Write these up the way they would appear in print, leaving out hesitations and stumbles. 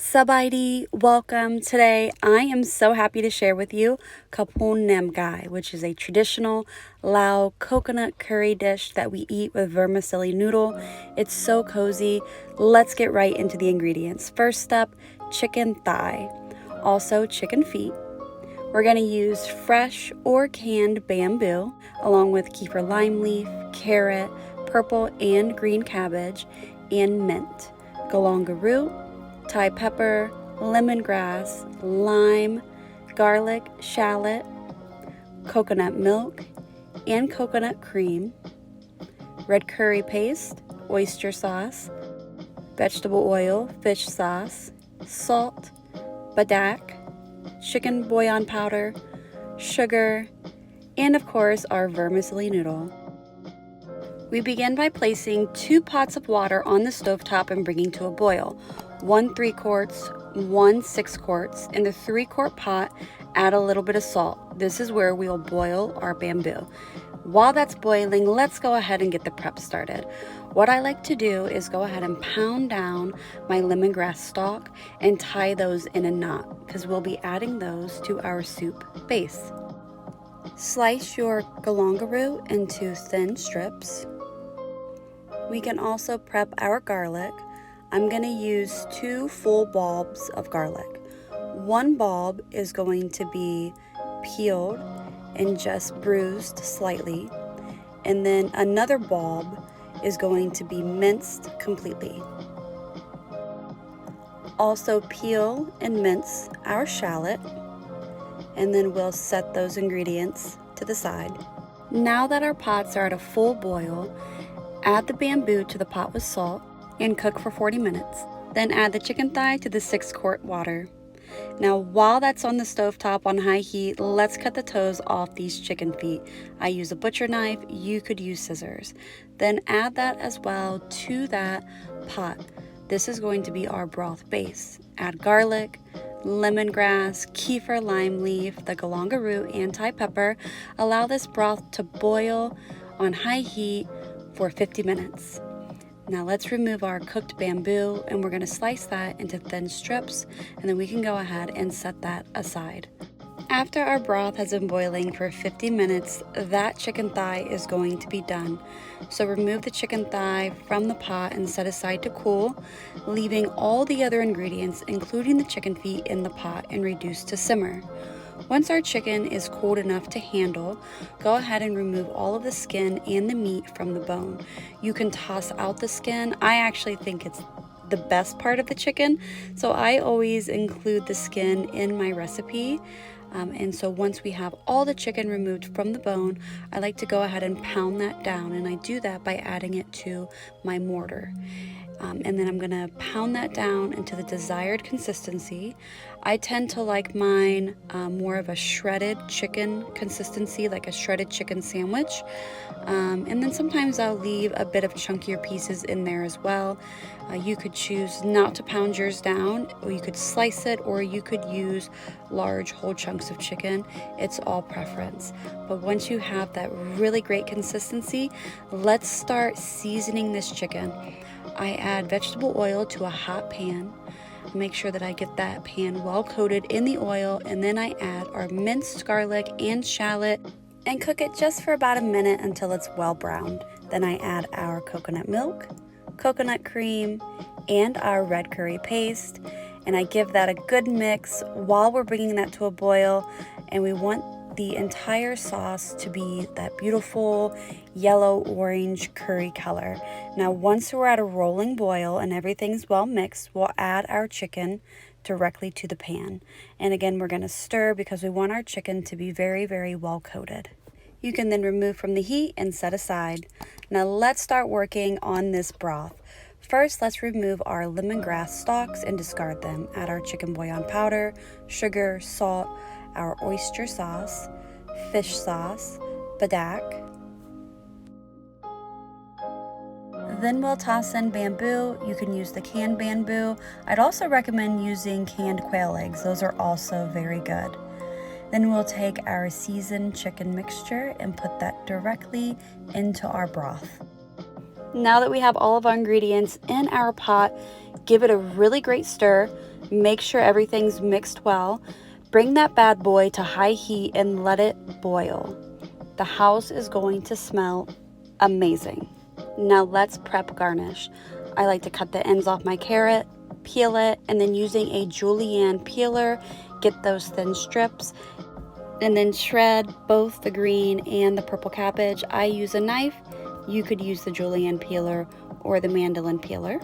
Sabaidi, welcome. Today I am so happy to share with you KHAO POON NAM GAI, which is a traditional Lao coconut curry dish that we eat with vermicelli noodle. It's so cozy. Let's get right into the ingredients. First up, chicken thigh, also chicken feet. We're going to use fresh or canned bamboo along with kefir lime leaf, carrot, purple and green cabbage, and mint, galanga root, Thai pepper, lemongrass, lime, garlic, shallot, coconut milk, and coconut cream, red curry paste, oyster sauce, vegetable oil, fish sauce, salt, badak, chicken bouillon powder, sugar, and of course our vermicelli noodle. We begin by placing 2 pots of water on the stovetop and bringing to a boil. 1 3 quarts, 1 6 quarts. In the 3-quart pot, add a little bit of salt. This is where we'll boil our bamboo. While that's boiling, let's go ahead and get the prep started. What I like to do is go ahead and pound down my lemongrass stalk and tie those in a knot because we'll be adding those to our soup base. Slice your galanga root into thin strips. We can also prep our garlic. I'm going to use 2 full bulbs of garlic. 1 bulb is going to be peeled and just bruised slightly, and then another bulb is going to be minced completely. Also peel and mince our shallot, and then we'll set those ingredients to the side. Now that our pots are at a full boil, add the bamboo to the pot with salt and cook for 40 minutes. Then add the chicken thigh to the 6-quart water. Now while that's on the stovetop on high heat, let's cut the toes off these chicken feet. I use a butcher knife, you could use scissors. Then add that as well to that pot. This is going to be our broth base. Add garlic, lemongrass, kefir lime leaf, the galanga root, and Thai pepper. Allow this broth to boil on high heat for 50 minutes. Now let's remove our cooked bamboo and we're going to slice that into thin strips, and then we can go ahead and set that aside. After our broth has been boiling for 50 minutes, that chicken thigh is going to be done. So remove the chicken thigh from the pot and set aside to cool, leaving all the other ingredients, including the chicken feet, in the pot and reduce to simmer. Once our chicken is cooled enough to handle, go ahead and remove all of the skin and the meat from the bone. You can toss out the skin. I actually think it's the best part of the chicken, so I always include the skin in my recipe. And so once we have all the chicken removed from the bone, I like to go ahead and pound that down, and I do that by adding it to my mortar. And then I'm going to pound that down into the desired consistency. I tend to like mine more of a shredded chicken consistency, like a shredded chicken sandwich. And then sometimes I'll leave a bit of chunkier pieces in there as well. You could choose not to pound yours down, or you could slice it, or you could use large whole chunks of chicken. It's all preference. But once you have that really great consistency, let's start seasoning this chicken. I add vegetable oil to a hot pan. Make sure that I get that pan well coated in the oil, and then I add our minced garlic and shallot and cook it just for about a minute until it's well browned. Then I add our coconut milk, coconut cream, and our red curry paste, and I give that a good mix while we're bringing that to a boil. And we want the entire sauce to be that beautiful yellow-orange curry color. Now once we're at a rolling boil and everything's well mixed, we'll add our chicken directly to the pan. And again, we're going to stir because we want our chicken to be very, very well coated. You can then remove from the heat and set aside. Now let's start working on this broth. First, let's remove our lemongrass stalks and discard them. Add our chicken bouillon powder, sugar, salt, our oyster sauce, fish sauce, badak. Then we'll toss in bamboo. You can use the canned bamboo. I'd also recommend using canned quail eggs. Those are also very good. Then we'll take our seasoned chicken mixture and put that directly into our broth. Now that we have all of our ingredients in our pot, give it a really great stir. Make sure everything's mixed well. Bring that bad boy to high heat and let it boil. The house is going to smell amazing. Now let's prep garnish. I like to cut the ends off my carrot, peel it, and then using a julienne peeler, get those thin strips, and then shred both the green and the purple cabbage. I use a knife. You could use the julienne peeler or the mandolin peeler.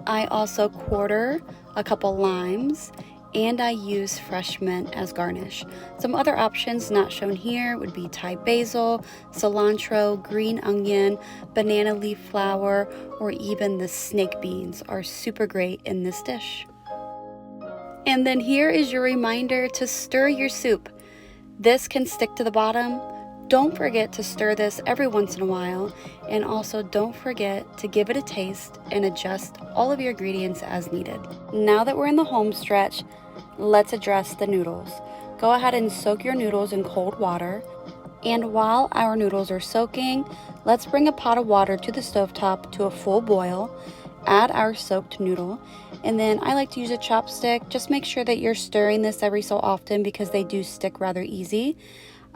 I also quarter a couple limes, and I use fresh mint as garnish. Some other options not shown here would be Thai basil, cilantro, green onion, banana leaf flower, or even the snake beans are super great in this dish. And then here is your reminder to stir your soup. This can stick to the bottom. Don't forget to stir this every once in a while, and also don't forget to give it a taste and adjust all of your ingredients as needed. Now that we're in the home stretch, let's address the noodles. Go ahead and soak your noodles in cold water, and while our noodles are soaking, let's bring a pot of water to the stovetop to a full boil. Add our soaked noodle, and then I like to use a chopstick. Just make sure that you're stirring this every so often because they do stick rather easy.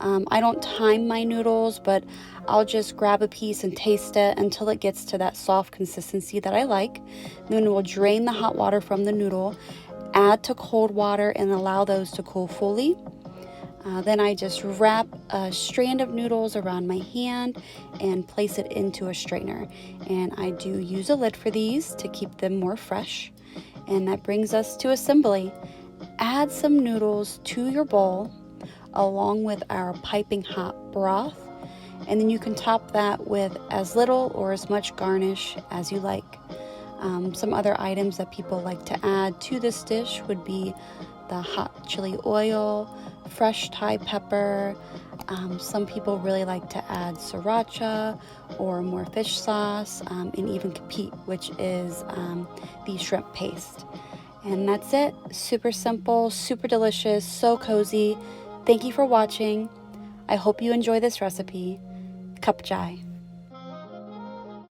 I don't time my noodles, but I'll just grab a piece and taste it until it gets to that soft consistency that I like. Then we'll drain the hot water from the noodle, add to cold water, and allow those to cool fully. Then I just wrap a strand of noodles around my hand and place it into a strainer. And I do use a lid for these to keep them more fresh. And that brings us to assembly. Add some noodles to your bowl along with our piping hot broth, and then you can top that with as little or as much garnish as you like. Some other items that people like to add to this dish would be the hot chili oil, fresh Thai pepper. Some people really like to add sriracha or more fish sauce, and even kapit, which is the shrimp paste. And that's it. Super simple, super delicious, so cozy. Thank you for watching. I hope you enjoy this recipe. Cup chai.